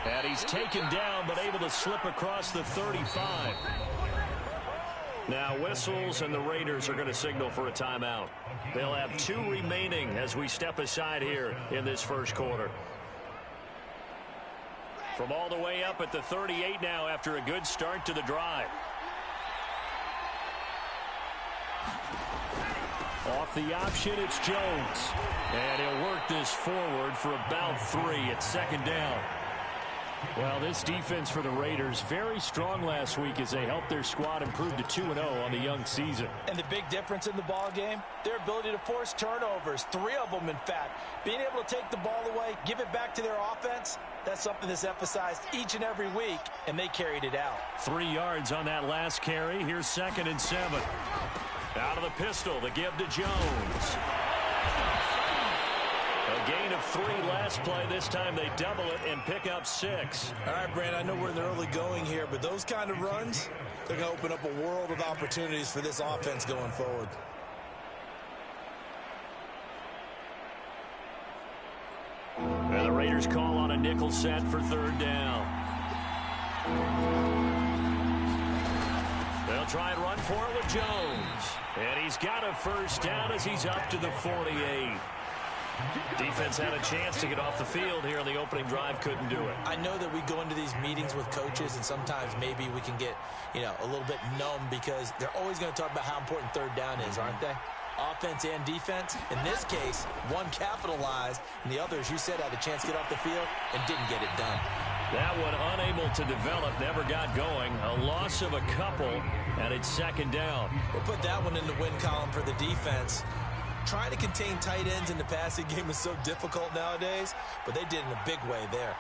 And he's taken down, but able to slip across the 35. Now whistles, and the Raiders are going to signal for a timeout. They'll have 2 remaining as we step aside here in this first quarter. From all the way up at the 38 now after a good start to the drive. Off the option, it's Jones. And he'll work this forward for about 3 at second down. Well, this defense for the Raiders, very strong last week as they helped their squad improve to 2-0 on the young season. And the big difference in the ball game, their ability to force turnovers, 3 of them in fact. Being able to take the ball away, give it back to their offense, that's something that's emphasized each and every week, and they carried it out. 3 yards on that last carry. Here's 2nd and 7. Out of the pistol, the give to Jones. A gain of 3 last play. This time they double it and pick up 6. All right, Brand, I know we're in the early going here, but those kind of runs, they're going to open up a world of opportunities for this offense going forward. And the Raiders call on a nickel set for 3rd down. They'll try and run for it with Jones. And he's got a 1st down as he's up to the 48. Defense had a chance to get off the field here on the opening drive, couldn't do it. I know that we go into these meetings with coaches, and sometimes maybe we can get, a little bit numb because they're always going to talk about how important 3rd down is, aren't they? Offense and defense. In this case, one capitalized, and the other, as you said, had a chance to get off the field and didn't get it done. That one unable to develop, never got going. A loss of a couple, and it's 2nd down. We'll put that one in the win column for the defense. Trying to contain tight ends in the passing game is so difficult nowadays, but they did in a big way there.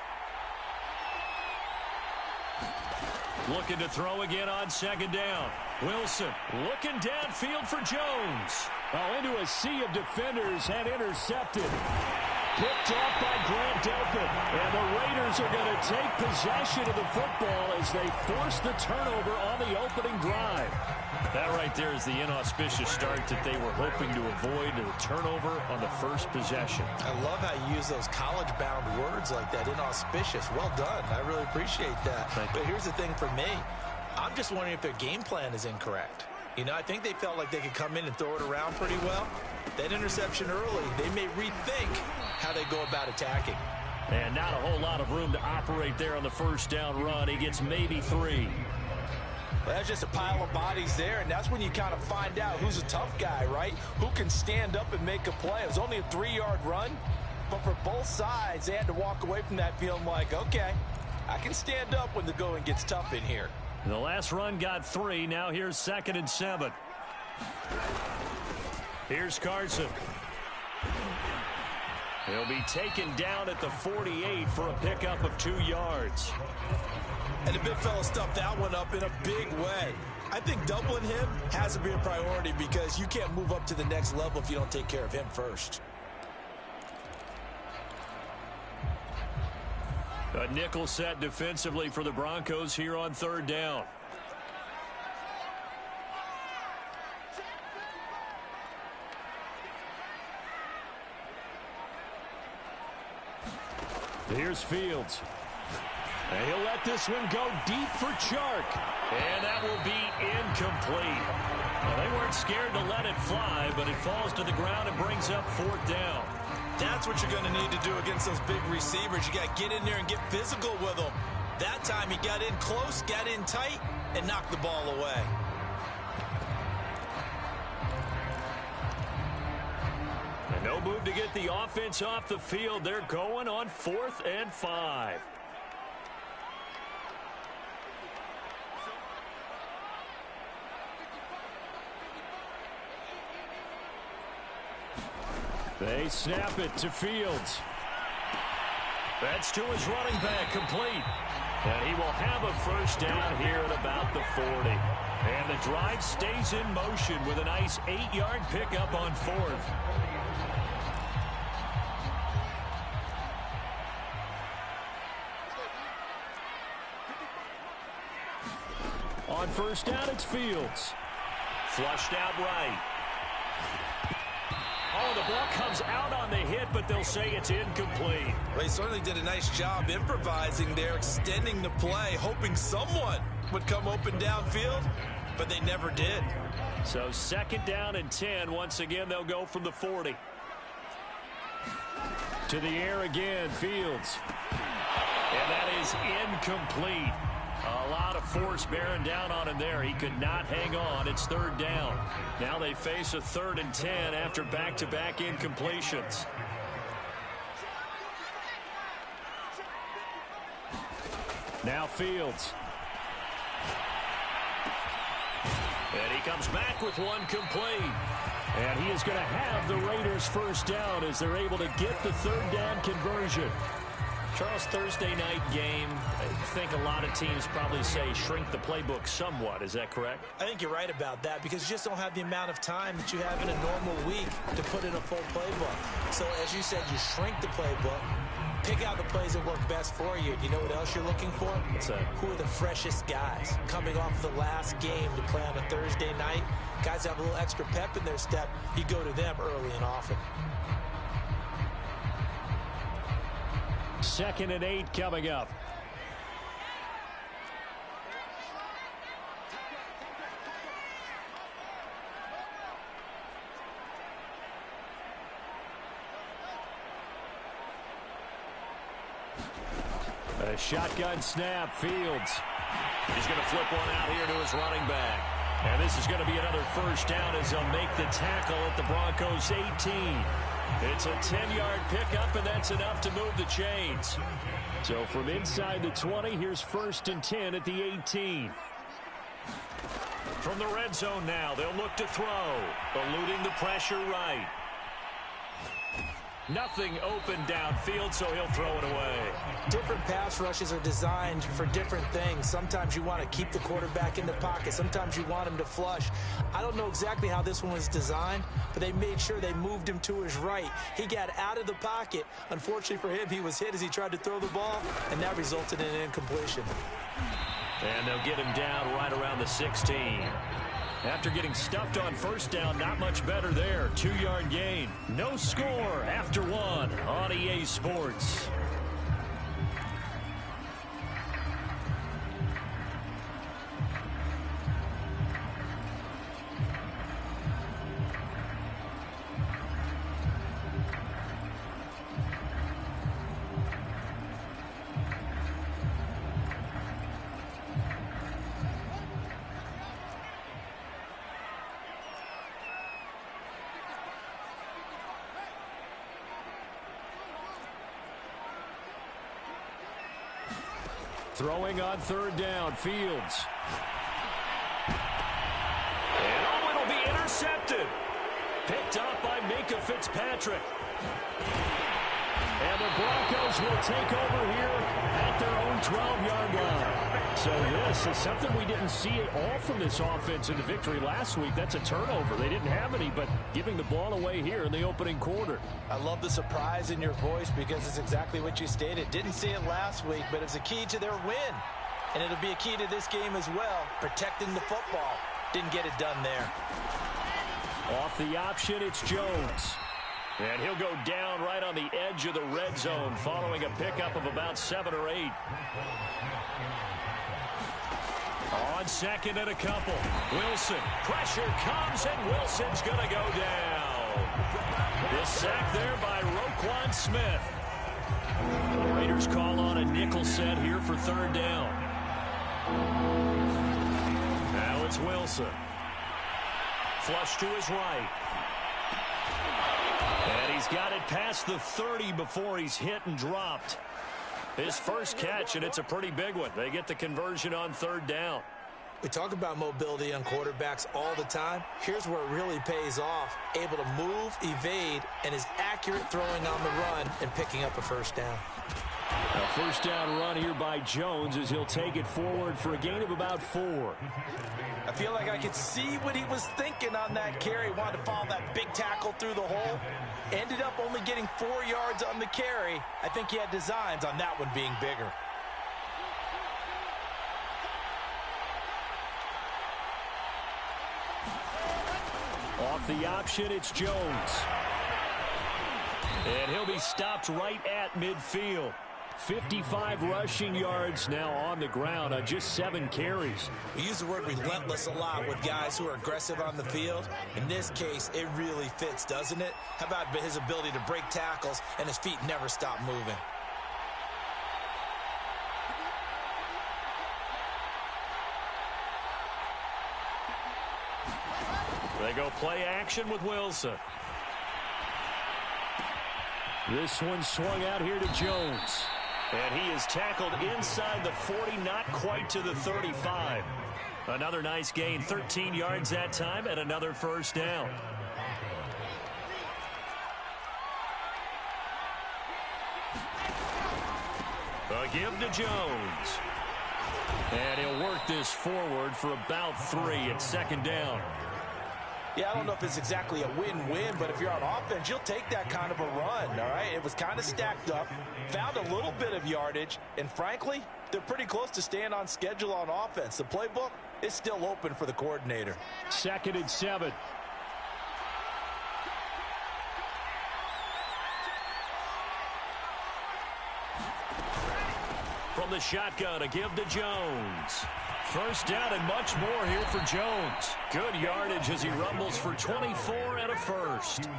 Looking to throw again on 2nd down. Wilson looking downfield for Jones. Into a sea of defenders and intercepted. Picked off by Grant Delpit. And the Raiders are going to take possession of the football as they force the turnover on the opening drive. That right there is the inauspicious start that they were hoping to avoid, the turnover on the first possession. I love how you use those college-bound words like that, inauspicious. Well done. I really appreciate that. But here's the thing for me. I'm just wondering if their game plan is incorrect. I think they felt like they could come in and throw it around pretty well. That interception early, they may rethink how they go about attacking. And not a whole lot of room to operate there on the 1st down run. He gets maybe 3. Well, that's just a pile of bodies there, and that's when you kind of find out who's a tough guy, right? Who can stand up and make a play. It was only a 3-yard run, but for both sides, they had to walk away from that feeling like, okay, I can stand up when the going gets tough in here. The last run got 3. Now here's 2nd and 7. Here's Carson. He'll be taken down at the 48 for a pickup of 2 yards. And the big fella stuffed that one up in a big way. I think doubling him has to be a priority because you can't move up to the next level if you don't take care of him first. A nickel set defensively for the Broncos here on 3rd down. Here's Fields. And he'll let this one go deep for Chark. And that will be incomplete. Well, they weren't scared to let it fly, but it falls to the ground and brings up 4th down. That's what you're going to need to do against those big receivers. You got to get in there and get physical with them. That time he got in close, got in tight, and knocked the ball away. And no move to get the offense off the field. They're going on 4th and 5. They snap it to Fields. That's to his running back, complete. And he will have a 1st down here at about the 40. And the drive stays in motion with a nice 8-yard pickup on 4th. On 1st down, it's Fields. Flushed out right. Oh, the ball comes out on the hit, but they'll say it's incomplete. Well, he certainly did a nice job improvising there, extending the play, hoping someone would come open downfield, but they never did. So 2nd down and 10. Once again, they'll go from the 40. To the air again, Fields. And that is incomplete. A lot of force bearing down on him there. He could not hang on. It's 3rd down. Now they face a 3rd and 10 after back-to-back incompletions. Now Fields. And he comes back with one complete. And he is going to have the Raiders 1st down as they're able to get the 3rd down conversion. Charles, Thursday night game, I think a lot of teams probably say shrink the playbook somewhat. Is that correct? I think you're right about that because you just don't have the amount of time that you have in a normal week to put in a full playbook. So as you said, you shrink the playbook, pick out the plays that work best for you. You know what else you're looking for? What's that? Who are the freshest guys coming off the last game to play on a Thursday night? Guys have a little extra pep in their step. You go to them early and often. 2nd and 8 coming up. A shotgun snap, Fields. He's going to flip one out here to his running back. And this is going to be another 1st down as they'll make the tackle at the Broncos 18. It's a 10-yard pickup, and that's enough to move the chains. So from inside the 20, here's 1st and 10 at the 18. From the red zone now, they'll look to throw. Eluding the pressure right. Nothing open downfield, so he'll throw it away. Different pass rushes are designed for different things. Sometimes you want to keep the quarterback in the pocket. Sometimes you want him to flush. I don't know exactly how this one was designed, but they made sure they moved him to his right. He got out of the pocket. Unfortunately for him, he was hit as he tried to throw the ball, and that resulted in an incompletion. And they'll get him down right around the 16. After getting stuffed on 1st down, not much better there. 2-yard gain. No score after 1 on EA Sports. Throwing on 3rd down, Fields. And oh, it'll be intercepted. Picked up by Minka Fitzpatrick. And the Broncos will take over here at their own 12-yard line. So this is something we didn't see at all from this offense in the victory last week. That's a turnover. They didn't have any, but giving the ball away here in the opening quarter. I love the surprise in your voice because it's exactly what you stated. Didn't see it last week, but it's a key to their win. And it'll be a key to this game as well, protecting the football. Didn't get it done there. Off the option, it's Jones. And he'll go down right on the edge of the red zone following a pickup of about 7 or 8. On 2nd and a couple. Wilson. Pressure comes, and Wilson's going to go down. This sack there by Roquan Smith. The Raiders call on a nickel set here for 3rd down. Now it's Wilson. Flush to his right. And he's got it past the 30 before he's hit and dropped. His first catch, and it's a pretty big one. They get the conversion on 3rd down. We talk about mobility on quarterbacks all the time. Here's where it really pays off. Able to move, evade, and is accurate throwing on the run and picking up a 1st down. A 1st down run here by Jones as he'll take it forward for a gain of about 4. I feel like I could see what he was thinking on that carry. Wanted to follow that big tackle through the hole. Ended up only getting 4 yards on the carry. I think he had designs on that one being bigger. Off the option, it's Jones. And he'll be stopped right at midfield. 55 rushing yards now on the ground on just 7 carries. We use the word relentless a lot with guys who are aggressive on the field. In this case, it really fits, doesn't it? How about his ability to break tackles and his feet never stop moving? They go play action with Wilson. This one swung out here to Jones. And he is tackled inside the 40, not quite to the 35. Another nice gain, 13 yards that time, and another first down. A give to Jones. And he'll work this forward for about 3 at second down. Yeah, I don't know if it's exactly a win-win, but if you're on offense, you'll take that kind of a run, all right? It was kind of stacked up, found a little bit of yardage, and frankly, they're pretty close to staying on schedule on offense. The playbook is still open for the coordinator. 2nd and 7. From the shotgun, a give to Jones. First down and much more here for Jones. Good yardage as he rumbles for 24 and a first.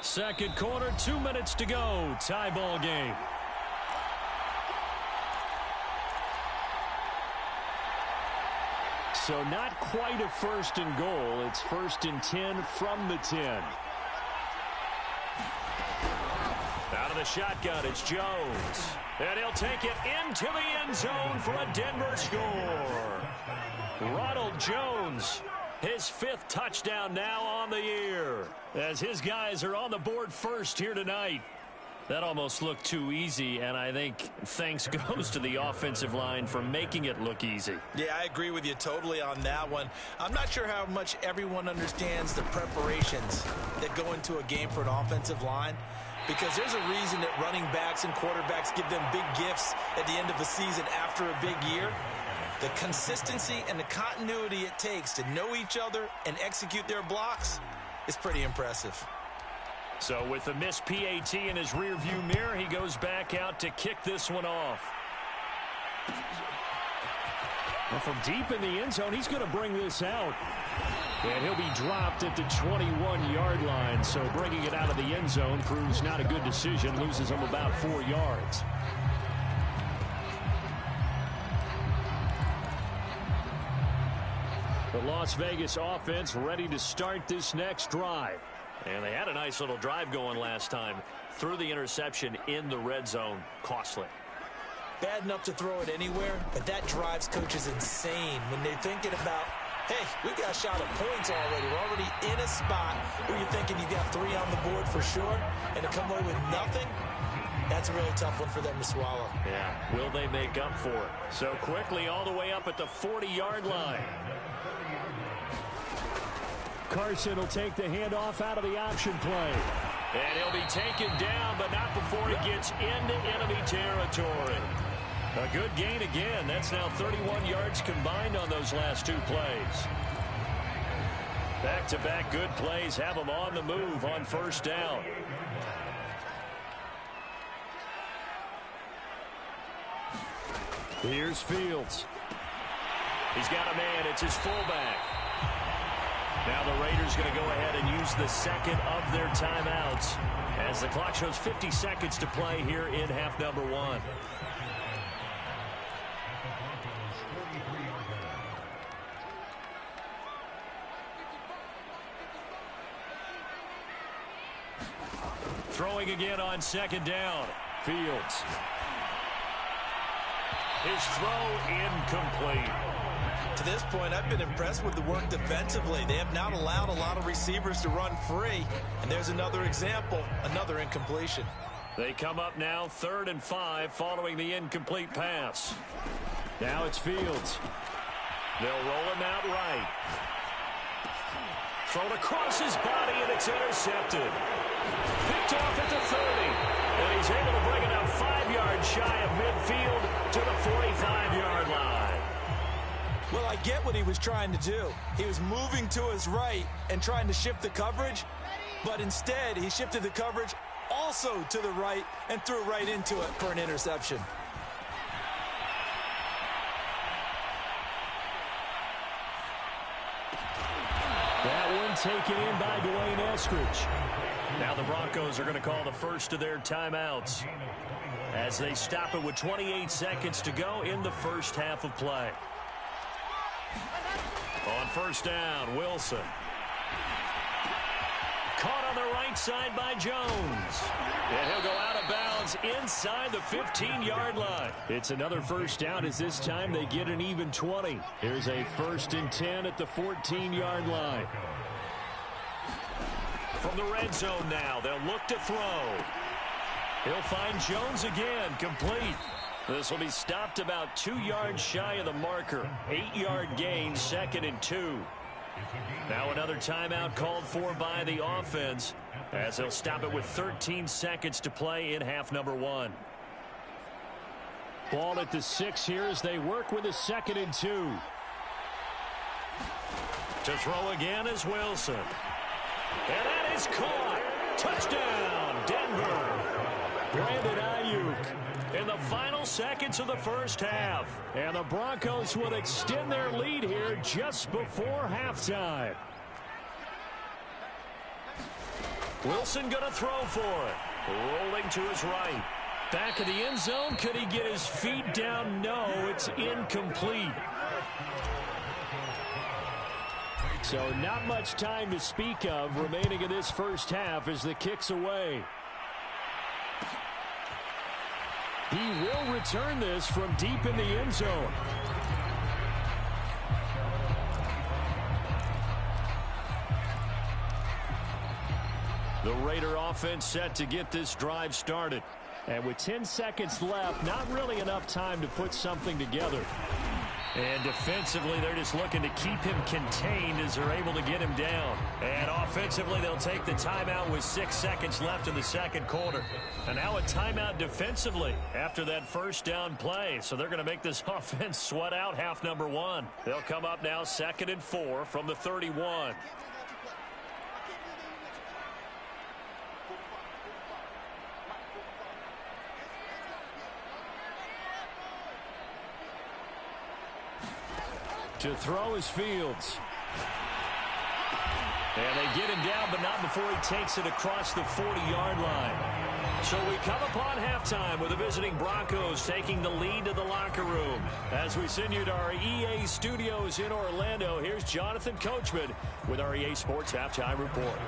Second quarter, 2 minutes to go. Tie ball game. So not quite a 1st and goal. It's 1st and 10 from the 10. Out of the shotgun, it's Jones. And he'll take it into the end zone for a Denver score. Ronald Jones, his 5th touchdown now on the year. As his guys are on the board first here tonight. That almost looked too easy, and I think thanks goes to the offensive line for making it look easy. Yeah, I agree with you totally on that one. I'm not sure how much everyone understands the preparations that go into a game for an offensive line, because there's a reason that running backs and quarterbacks give them big gifts at the end of the season after a big year. The consistency and the continuity it takes to know each other and execute their blocks is pretty impressive. So with the missed PAT in his rearview mirror, he goes back out to kick this one off. Well, from deep in the end zone, he's going to bring this out. And he'll be dropped at the 21-yard line. So bringing it out of the end zone proves not a good decision. Loses him about 4 yards. The Las Vegas offense ready to start this next drive. And they had a nice little drive going last time. Threw the interception in the red zone. Costly. Bad enough to throw it anywhere, but that drives coaches insane when they're thinking about, hey, we got a shot at points already. We're already in a spot where you're thinking you got 3 on the board for sure, and to come away with nothing, that's a really tough one for them to swallow. Yeah, will they make up for it? So quickly all the way up at the 40-yard line. Carson will take the handoff out of the option play. And he'll be taken down, but not before he gets into enemy territory. A good gain again. That's now 31 yards combined on those last 2 plays. Back-to-back good plays have him on the move on first down. Here's Fields. He's got a man. It's his fullback. Now the Raiders going to go ahead and use the second of their timeouts as the clock shows 50 seconds to play here in half number 1. Throwing again on second down. Fields. His throw incomplete. To this point, I've been impressed with the work defensively. They have not allowed a lot of receivers to run free. And there's another example, another incompletion. They come up now 3rd and 5 following the incomplete pass. Now it's Fields. They'll roll him out right. Thrown across his body, and it's intercepted. Picked off at the 30. And he's able to bring it out 5 yards shy of midfield to the 45-yard line. Well, I get what he was trying to do. He was moving to his right and trying to shift the coverage, but instead he shifted the coverage also to the right and threw right into it for an interception. That one taken in by Dwayne Eskridge. Now the Broncos are going to call the first of their timeouts as they stop it with 28 seconds to go in the first half of play. On first down, Wilson. Caught on the right side by Jones. And he'll go out of bounds inside the 15-yard line. It's another first down as this time they get an even 20. Here's a 1st and 10 at the 14-yard line. From the red zone now, they'll look to throw. He'll find Jones again, complete. This will be stopped about 2 yards shy of the marker. 8-yard gain, 2nd and 2. Now another timeout called for by the offense as they'll stop it with 13 seconds to play in half number 1. Ball at the 6 here as they work with a 2nd and 2. To throw again is Wilson. And that is caught. Touchdown, Denver. Brandon Ayuk in the final seconds of the first half. And the Broncos will extend their lead here just before halftime. Wilson going to throw for it. Rolling to his right. Back of the end zone. Could he get his feet down? No, it's incomplete. So not much time to speak of remaining in this first half as the kick's away. He will return this from deep in the end zone. The Raider offense set to get this drive started. And with 10 seconds left, not really enough time to put something together. And defensively, they're just looking to keep him contained as they're able to get him down. And offensively, they'll take the timeout with 6 seconds left in the second quarter. And now a timeout defensively after that first down play. So they're going to make this offense sweat out half number 1. They'll come up now 2nd and 4 from the 31. To throw is Fields. And they get him down, but not before he takes it across the 40-yard line. So we come upon halftime with the visiting Broncos taking the lead to the locker room. As we send you to our EA studios in Orlando, here's Jonathan Coachman with our EA Sports Halftime Report.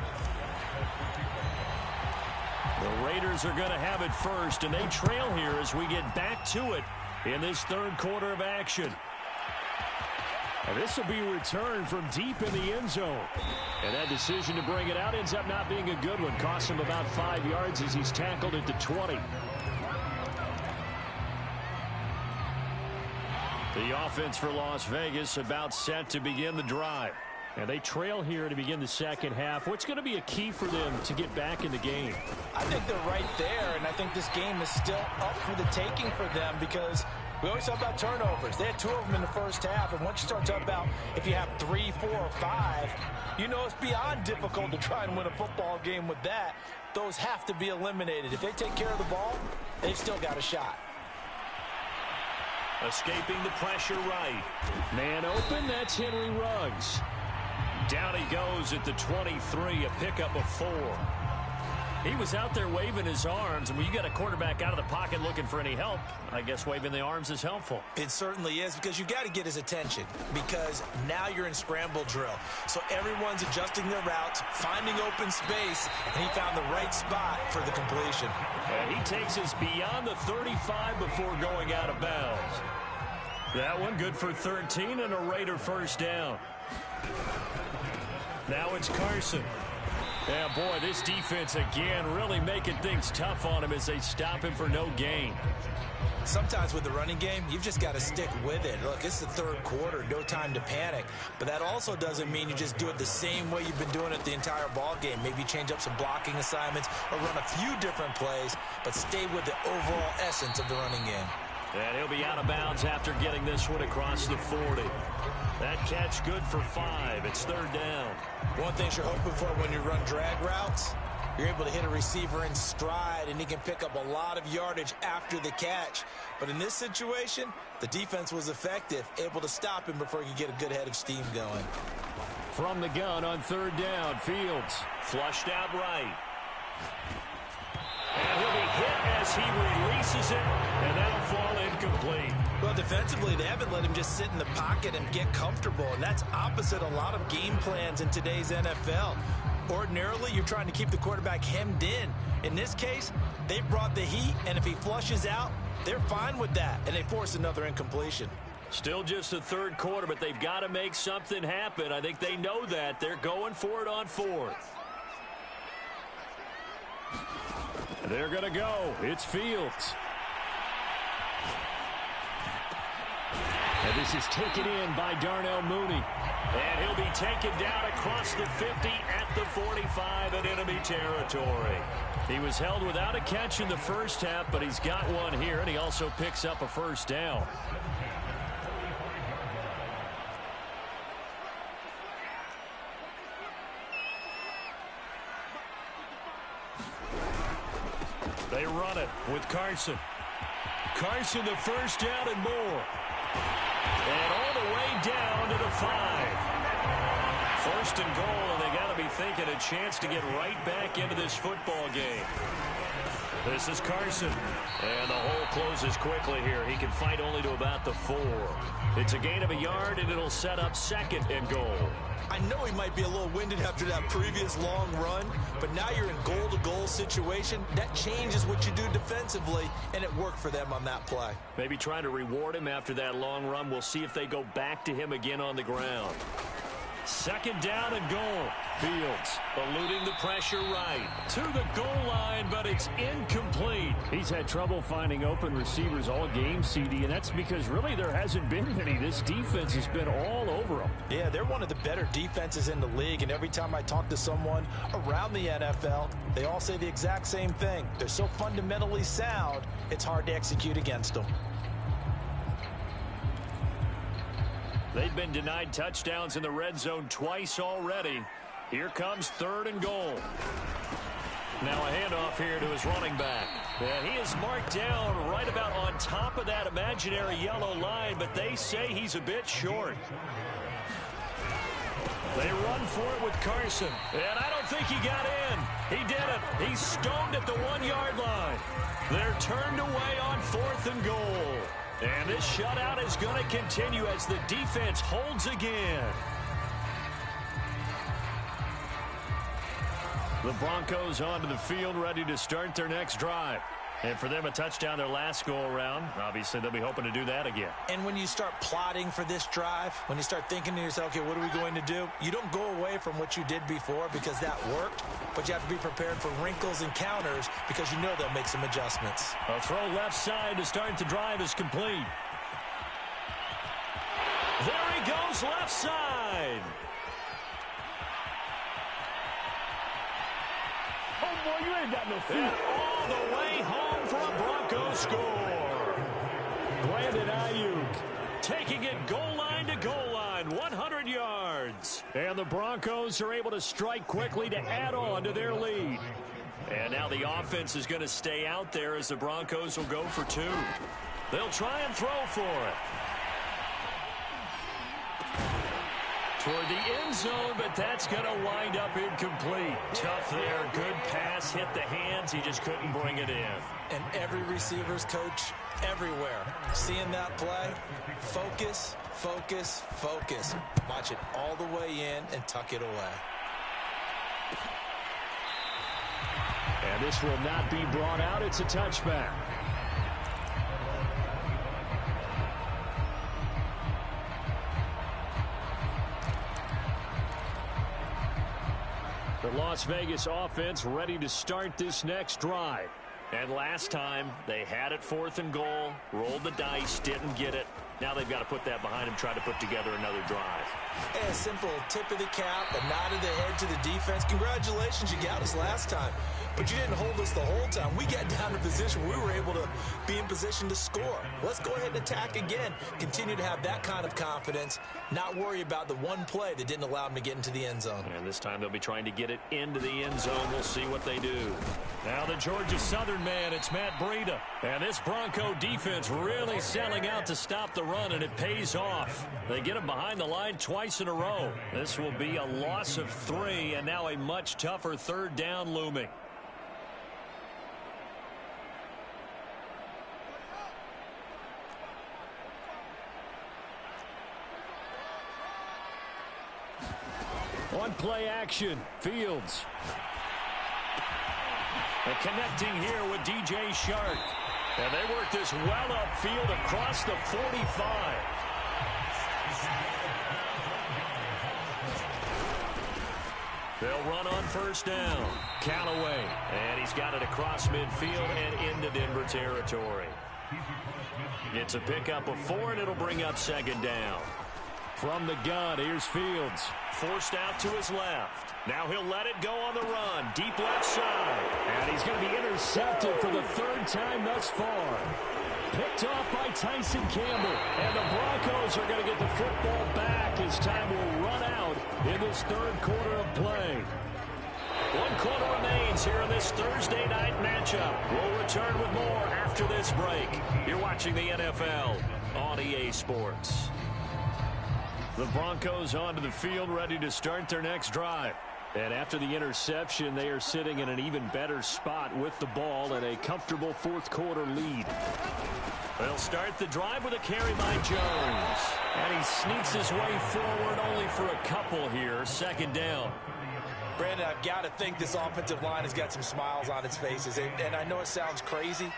The Raiders are going to have it first, and they trail here as we get back to it in this third quarter of action. And this will be returned from deep in the end zone. And that decision to bring it out ends up not being a good one. Costs him about 5 yards as he's tackled at the 20. The offense for Las Vegas about set to begin the drive. And they trail here to begin the second half. What's going to be a key for them to get back in the game? I think they're right there, and I think this game is still up for the taking for them because we always talk about turnovers. They had 2 of them in the first half, and once you start talking about if you have 3, 4, or 5, you know it's beyond difficult to try and win a football game with that. Those have to be eliminated. If they take care of the ball, they've still got a shot. Escaping the pressure right. Man open, that's Henry Ruggs. Down he goes at the 23, a pickup of 4. He was out there waving his arms, and when you got a quarterback out of the pocket looking for any help, I guess waving the arms is helpful. It certainly is, because you got to get his attention, because now you're in scramble drill. So everyone's adjusting their routes, finding open space, and he found the right spot for the completion. And he takes us beyond the 35 before going out of bounds. That one good for 13 and a Raider first down. Now it's Carson. Yeah, boy, this defense again really making things tough on him as they stop him for no gain. Sometimes with the running game, you've just got to stick with it. Look, it's the third quarter, no time to panic. But that also doesn't mean you just do it the same way you've been doing it the entire ball game. Maybe change up some blocking assignments or run a few different plays, but stay with the overall essence of the running game. And he'll be out of bounds after getting this one across the 40. That catch good for 5. It's third down. One thing you're hoping for when you run drag routes, you're able to hit a receiver in stride, and he can pick up a lot of yardage after the catch. But in this situation, the defense was effective, able to stop him before he could get a good head of steam going. From the gun on third down, Fields flushed out right. And he'll be hit as he releases it, and that'll fall incomplete. Well, defensively, they haven't let him just sit in the pocket and get comfortable, and that's opposite a lot of game plans in today's NFL. Ordinarily, you're trying to keep the quarterback hemmed in. In this case, they brought the heat, and if he flushes out, they're fine with that, and they force another incompletion. Still just the third quarter, but they've got to make something happen. I think they know that. They're going for it on fourth. They're going to go. It's Fields. And this is taken in by Darnell Mooney. And he'll be taken down across the 50 at the 45 in enemy territory. He was held without a catch in the first half, but he's got one here, and he also picks up a first down. They run it with Carson. Carson, the first down and more. And all the way down to the 5. First and goal, and they got to be thinking a chance to get right back into this football game. This is Carson. And the hole closes quickly here. He can fight only to about the 4. It's a gain of a yard, and it'll set up second and goal. I know he might be a little winded after that previous long run, but now you're in goal-to-goal situation. That changes what you do defensively, and it worked for them on that play. Maybe trying to reward him after that long run. We'll see if they go back to him again on the ground. Second down and goal. Fields eluding the pressure right to the goal line, but it's incomplete. He's had trouble finding open receivers all game, CD, and that's because really there hasn't been many. This defense has been all over them. Yeah, they're one of the better defenses in the league, and every time I talk to someone around the NFL, they all say the exact same thing. They're so fundamentally sound, it's hard to execute against them. They've been denied touchdowns in the red zone twice already. Here comes third and goal. Now a handoff here to his running back. And he is marked down right about on top of that imaginary yellow line, but they say he's a bit short. They run for it with Carson. And I don't think he got in. He did it. He's stoned at the 1-yard line. They're turned away on fourth and goal. And this shutout is going to continue as the defense holds again. The Broncos onto the field ready to start their next drive. And for them, a touchdown their last go-around. Obviously, they'll be hoping to do that again. And when you start plotting for this drive, when you start thinking to yourself, okay, what are we going to do? You don't go away from what you did before because that worked, but you have to be prepared for wrinkles and counters because you know they'll make some adjustments. A throw left side to start the drive is complete. There he goes left side. Oh, boy, you ain't got no feet. And all the way home for a Broncos score. Brandon Ayuk taking it goal line to goal line, 100 yards. And the Broncos are able to strike quickly to add on to their lead. And now the offense is going to stay out there as the Broncos will go for 2. They'll try and throw for it. Toward the end zone, but that's going to wind up incomplete. Tough there. Good pass. Hit the hands. He just couldn't bring it in. And every receiver's coach everywhere. Seeing that play, focus, focus, focus. Watch it all the way in and tuck it away. And this will not be brought out. It's a touchback. The Las Vegas offense ready to start this next drive. And last time, they had it 4th and goal, rolled the dice, didn't get it. Now they've got to put that behind them, try to put together another drive. A simple tip of the cap, a nod of the head to the defense. Congratulations, you got us last time. But you didn't hold us the whole time. We got down to position where we were able to be in position to score. Let's go ahead and attack again. Continue to have that kind of confidence. Not worry about the one play that didn't allow them to get into the end zone. And this time they'll be trying to get it into the end zone. We'll see what they do. Now the Georgia Southern man, it's Matt Breida. And this Bronco defense really selling out to stop the run, and it pays off. They get him behind the line twice in a row. This will be a loss of 3, and now a much tougher 3rd down looming. On play action, Fields. And connecting here with DJ Shark. And they work this well upfield across the 45. They'll run on 1st down. Callaway. And he's got it across midfield and into Denver territory. It's a pickup of 4, and it'll bring up 2nd down. From the gun, here's Fields. Forced out to his left. Now he'll let it go on the run. Deep left side. And he's going to be intercepted for the 3rd time thus far. Picked off by Tyson Campbell. And the Broncos are going to get the football back as time will run out in this 3rd quarter of play. 1 quarter remains here in this Thursday night matchup. We'll return with more after this break. You're watching the NFL on EA Sports. The Broncos onto the field, ready to start their next drive. And after the interception, they are sitting in an even better spot with the ball and a comfortable 4th quarter lead. They'll start the drive with a carry by Jones. And he sneaks his way forward only for a couple here. 2nd down. Brandon, I've got to think this offensive line has got some smiles on its faces. And I know it sounds crazy,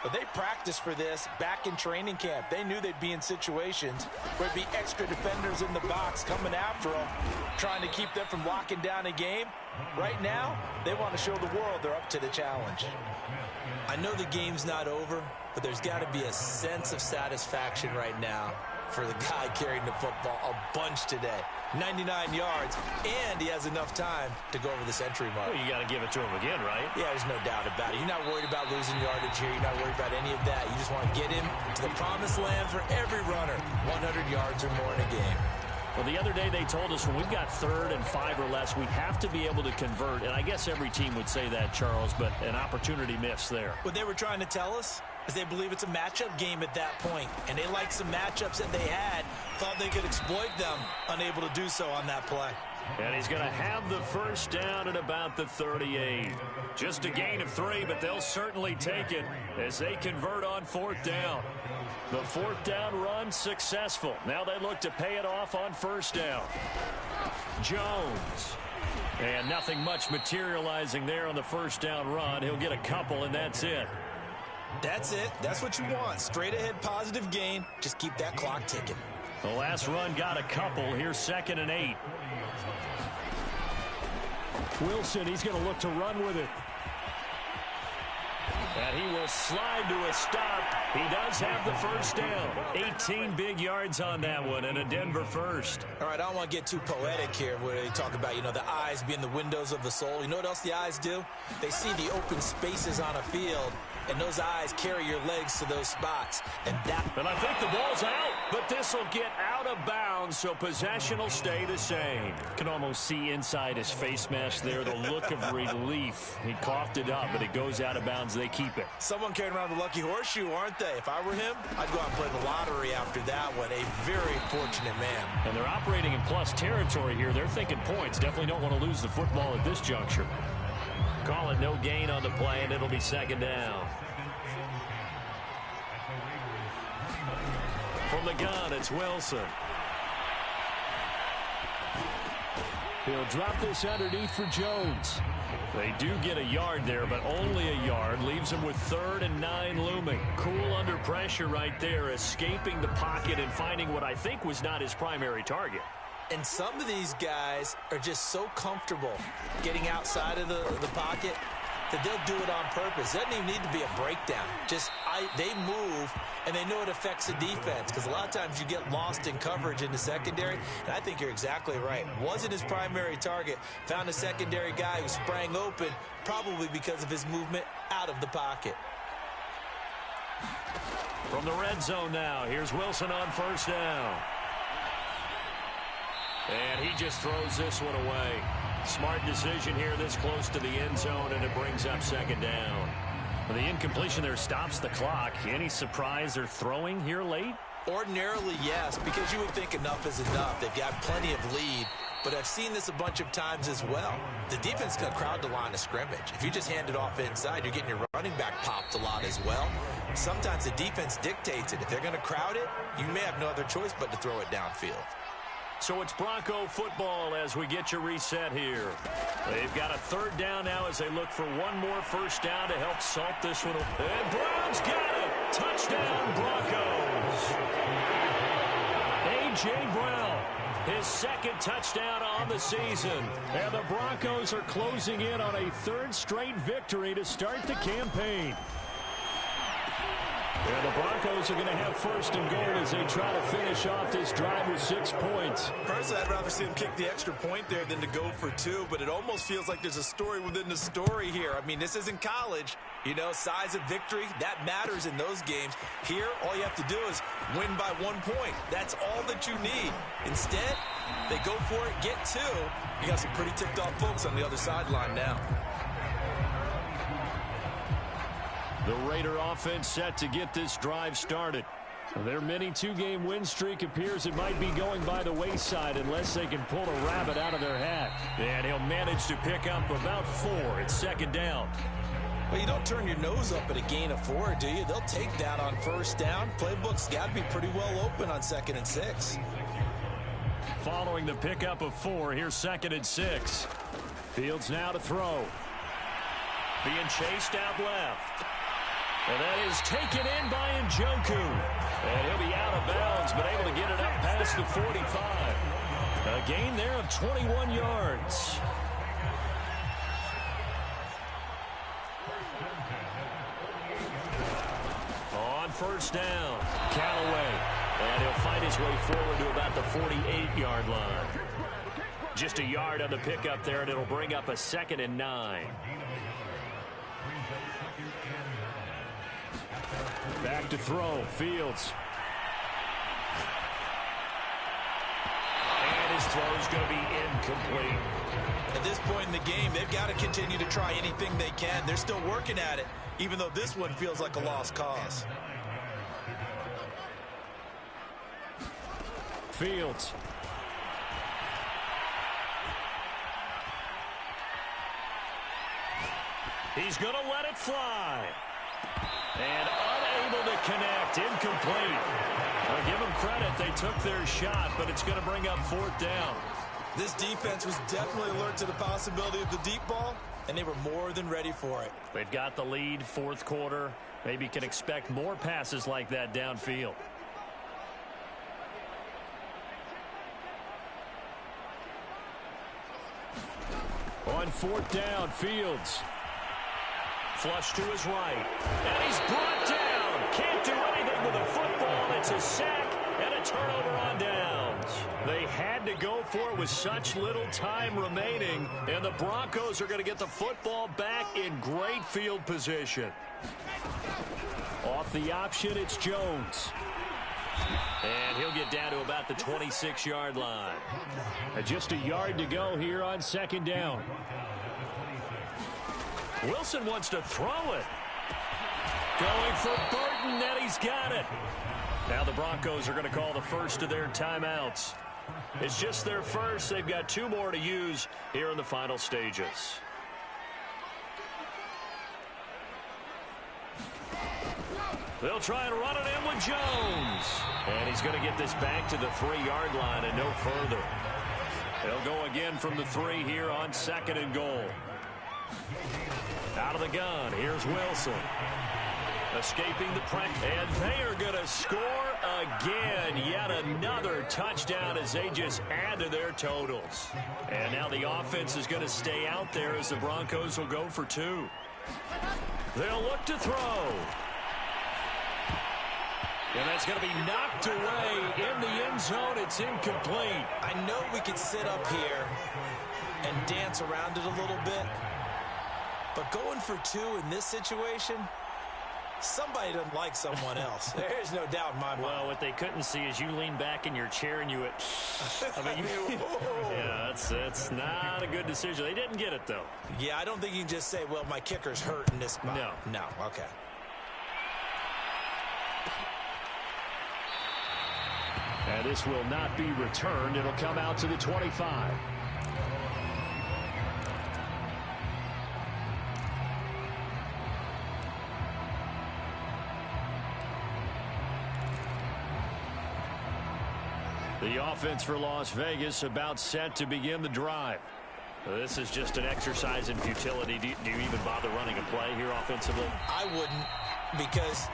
but they practiced for this back in training camp. They knew they'd be in situations where there'd be extra defenders in the box coming after them, trying to keep them from locking down a game. Right now, they want to show the world they're up to the challenge. I know the game's not over, but there's got to be a sense of satisfaction right now for the guy carrying the football a bunch today. 99 yards, and he has enough time to go over the century mark. Well, you got to give it to him again, right? Yeah, there's no doubt about it. You're not worried about losing yardage here. You're not worried about any of that. You just want to get him to the promised land for every runner. 100 yards or more in a game. Well, the other day they told us when we've got 3rd and 5 or less, we have to be able to convert. And I guess every team would say that, Charles, but an opportunity missed there. What they were trying to tell us is they believe it's a matchup game at that point, and they liked some matchups that they had, thought they could exploit them, unable to do so on that play. And he's going to have the 1st down at about the 38. Just a gain of 3, but they'll certainly take it as they convert on 4th down. The 4th down run successful. Now they look to pay it off on 1st down. Jones. And nothing much materializing there on the 1st down run. He'll get a couple, and that's it. That's it. That's what you want. Straight ahead positive gain. Just keep that clock ticking. The last run got a couple. Here's 2nd and 8. Wilson, he's going to look to run with it. And he will slide to a stop. He does have the 1st down. 18 big yards on that one, and a Denver 1st. All right, I don't want to get too poetic here where they talk about, the eyes being the windows of the soul. You know what else the eyes do? They see the open spaces on a field, and those eyes carry your legs to those spots. And I think the ball's out, but this will get out of bounds, so possession will stay the same. You can almost see inside his face mask there the look of relief. He coughed it up, but it goes out of bounds. They keep it. Someone carrying around the lucky horseshoe, aren't they? If I were him, I'd go out and play the lottery after that one. A very fortunate man. And they're operating in plus territory here. They're thinking points. Definitely don't want to lose the football at this juncture. Call it no gain on the play, and it'll be 2nd down. From the gun, it's Wilson. He'll drop this underneath for Jones. They do get a yard there, but only a yard. Leaves him with 3rd and 9 looming. Cool under pressure right there, escaping the pocket and finding what I think was not his primary target. And some of these guys are just so comfortable getting outside of the pocket that they'll do it on purpose. It doesn't even need to be a breakdown. They move, and they know it affects the defense, because a lot of times you get lost in coverage in the secondary, and I think you're exactly right. Wasn't his primary target. Found a secondary guy who sprang open, probably because of his movement out of the pocket. From the red zone now, here's Wilson on first down. And he just throws this one away. Smart decision here this close to the end zone, and it brings up second down. Well, the incompletion there stops the clock. Any surprise they're throwing here late? Ordinarily, yes, because you would think enough is enough. They've got plenty of lead, but I've seen this a bunch of times as well. The defense can crowd the line of scrimmage. If you just hand it off inside, you're getting your running back popped a lot as well. Sometimes the defense dictates it. If they're going to crowd it, you may have no other choice but to throw it downfield. So it's Bronco football as we get you reset here. They've got a third down now as they look for one more first down to help salt this one. And Brown's got it. Touchdown, Broncos. A.J. Brown, his second touchdown on the season. And the Broncos are closing in on a third straight victory to start the campaign. And the Broncos are going to have first and goal as they try to finish off this drive with 6 points. Personally, I'd rather see them kick the extra point there than to go for 2, but it almost feels like there's a story within the story here. I mean, this isn't college. You know, size of victory, that matters in those games. Here, all you have to do is win by 1 point. That's all that you need. Instead, they go for it, get 2. You got some pretty ticked off folks on the other sideline now. The Raider offense set to get this drive started. Their mini 2-game win streak appears it might be going by the wayside unless they can pull a rabbit out of their hat. And he'll manage to pick up about 4 at second down. Well, you don't turn your nose up at a gain of 4, do you? They'll take that on first down. Playbook's got to be pretty well open on 2nd and 6. Following the pickup of 4, here's 2nd and 6. Fields now to throw. Being chased out left. And that is taken in by Njoku. And he'll be out of bounds, but able to get it up past the 45. A gain there of 21 yards. On first down, Callaway. And he'll fight his way forward to about the 48-yard line. Just a yard on the pickup there, and it'll bring up a 2nd and 9. Back to throw, Fields. And his throw's going to be incomplete. At this point in the game, they've got to continue to try anything they can. They're still working at it, even though this one feels like a lost cause. Fields. He's going to let it fly. And unable to connect, incomplete. I'll give them credit, they took their shot, but it's going to bring up 4th down. This defense was definitely alert to the possibility of the deep ball, and they were more than ready for it. They've got the lead, 4th quarter. Maybe can expect more passes like that downfield. On 4th down, Fields. Flush to his right. And he's brought down. Can't do anything with the football. It's a sack and a turnover on downs. They had to go for it with such little time remaining. And the Broncos are going to get the football back in great field position. Off the option, it's Jones. And he'll get down to about the 26-yard line. Just a yard to go here on 2nd down. Wilson wants to throw it. Going for Burton, and he's got it. Now the Broncos are going to call the first of their timeouts. It's just their first. They've got 2 more to use here in the final stages. They'll try and run it in with Jones. And he's going to get this back to the 3-yard line and no further. They'll go again from the 3 here on 2nd and goal. Out of the gun, here's Wilson. Escaping the pressure. And they are going to score again. Yet another touchdown as they just add to their totals. And now the offense is going to stay out there as the Broncos will go for 2. They'll look to throw. And that's going to be knocked away in the end zone. It's incomplete. I know we could sit up here and dance around it a little bit, but going for 2 in this situation, somebody doesn't like someone else. There's no doubt in my mind. Well, what they couldn't see is you lean back in your chair and you went, yeah, that's not a good decision. They didn't get it, though. Yeah, I don't think you can just say, well, my kicker's hurt in this spot. No, okay. And this will not be returned. It'll come out to the 25. The offense for Las Vegas about set to begin the drive. This is just an exercise in futility. Do you even bother running a play here offensively? I wouldn't, because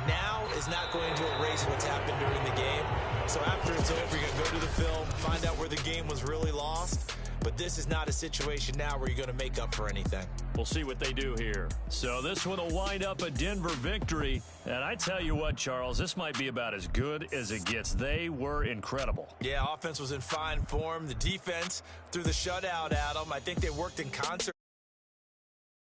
now is not going to erase what's happened during the game. So after it's over, you're going to go to the film, find out where the game was really lost. But this is not a situation now where you're going to make up for anything. We'll see what they do here. So this one will wind up a Denver victory. And I tell you what, Charles, this might be about as good as it gets. They were incredible. Yeah, offense was in fine form. The defense threw the shutout at them. I think they worked in concert.